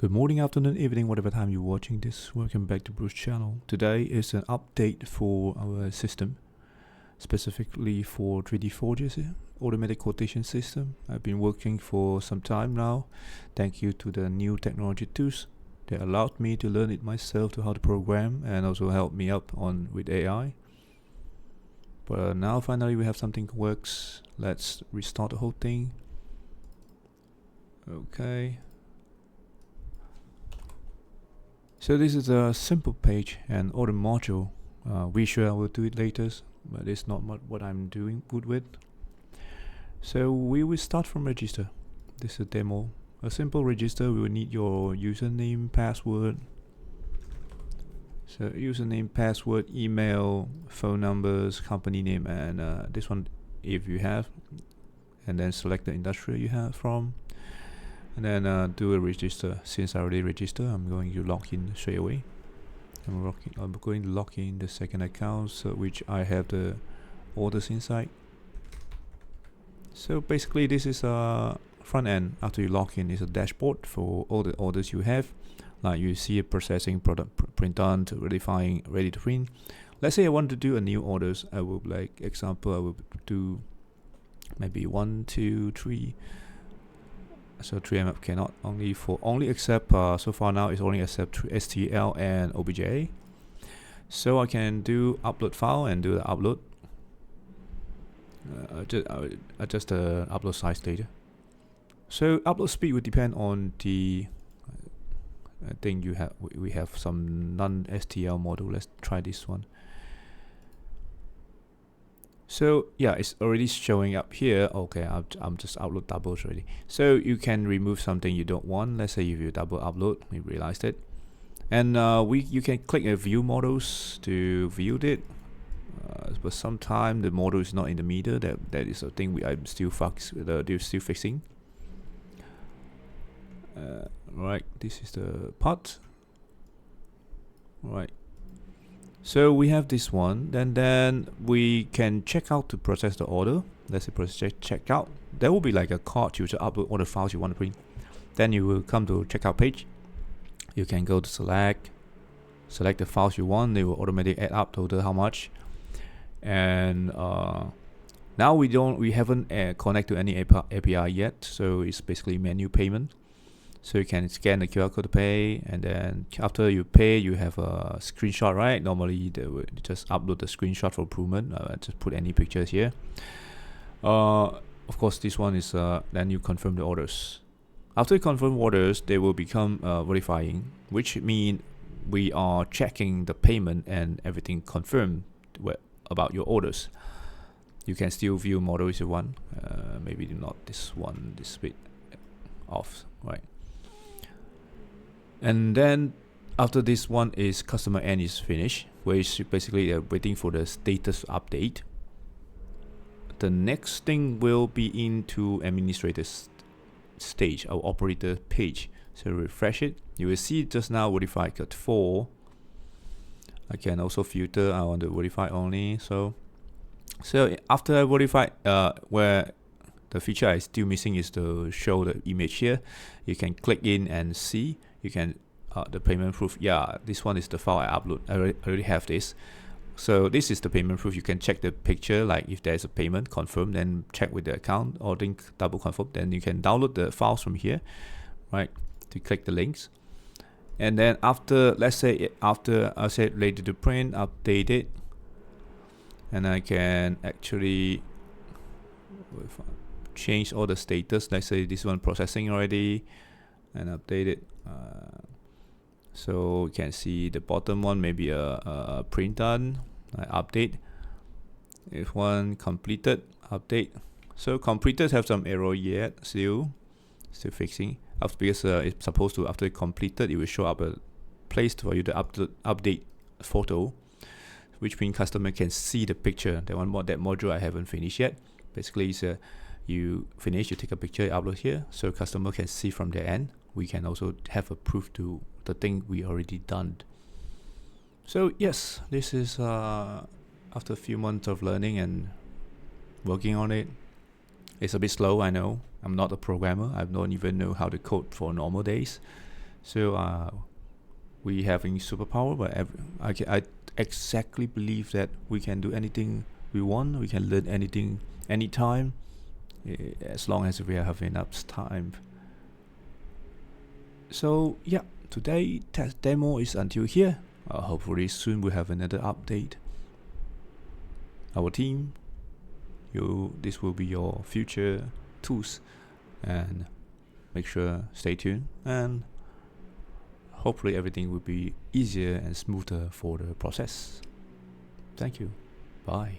Good morning, afternoon, evening, whatever time you're watching this. Welcome back to Bruce's channel. Today is an update for our system, specifically for 3D forges, automatic quotation system. I've been working for some time now. Thank you to the new technology tools that allowed me to learn it myself to how to program and also help me up on with AI. But now finally we have something that works. Let's restart the whole thing. Okay. So this is a simple page and auto module. Visual I will do it later, but it's not what I'm doing good with. So we will start from register. This is a demo. A simple register, we will need your username, password. So username, password, email, phone numbers, company name, and this one if you have. And then select the industry you have from. And then do a register. Since I already registered, I'm going to log in straight away. I'm going to log in the second account, which I have the orders inside. So basically this is a front end. After you log in, is a dashboard for all the orders you have. Like you see a processing, product print on, to verifying, ready to print. Let's say I want to do a new orders. I will example, I will do maybe 1, 2, 3. So 3mm cannot only accept so far now it's only accept STL and OBJ. So I can do upload file and do the upload. Adjust the upload size data. So upload speed would depend on the. I think we have some non-STL model. Let's try this one. So yeah, it's already showing up here. Okay, I'm just upload doubles already. So you can remove something you don't want. Let's say if you double upload, we realized it. And you can click view models to view it. But sometimes the model is not in the middle. That is a thing I'm still fixing. Right, this is the part. Right. So we have this one, then we can check out to process the order. Let's say process checkout. There will be like a card to upload all the files you want to print. Then you will come to checkout page. You can go to select the files you want. They will automatically add up total how much. And now we haven't connected to any API yet, so it's basically menu payment. So you can scan the QR code to pay, and then after you pay, you have a screenshot, right? Normally they will just upload the screenshot for improvement. Just put any pictures here. Of course, this one is then you confirm the orders. After you confirm orders, they will become verifying, which means we are checking the payment and everything confirmed about your orders. You can still view model if you want. Maybe not this one, this bit off, right? And then after this one is customer end is finished, which basically waiting for the status update. The next thing will be into administrator stage, our operator page. So refresh it. You will see just now verify cut 4. I can also filter. I want to verify only. So after I verify, where the feature I still missing is to show the image here. You can click in and see. You can the payment proof. Yeah, this one is the file I upload. I already have this. So this is the payment proof. You can check the picture, like if there's a payment, confirm, then check with the account or link double confirm. Then you can download the files from here, right? To click the links. And then after, let's say after I said ready to print, update it, and I can actually change all the status. Let's say this one processing already, and update it. So you can see the bottom one, maybe a print done. I update. If one completed, update. So completed have some error yet, still fixing. Because it's supposed to, after completed, it will show up a place for you to update photo, which means customer can see the picture. That module I haven't finished yet. Basically, it's you finish, you take a picture, upload here, so customer can see from their end. We can also have a proof to the thing we already done. So yes, this is after a few months of learning and working on it. It's a bit slow, I know. I'm not a programmer. I don't even know how to code for normal days. So we having superpower, but I exactly believe that we can do anything we want. We can learn anything anytime, as long as we have enough time. So yeah, today test demo is until here. Hopefully soon we'll have another update. Our team, this will be your future tools, and make sure stay tuned, and hopefully everything will be easier and smoother for the process. Thank you. Bye.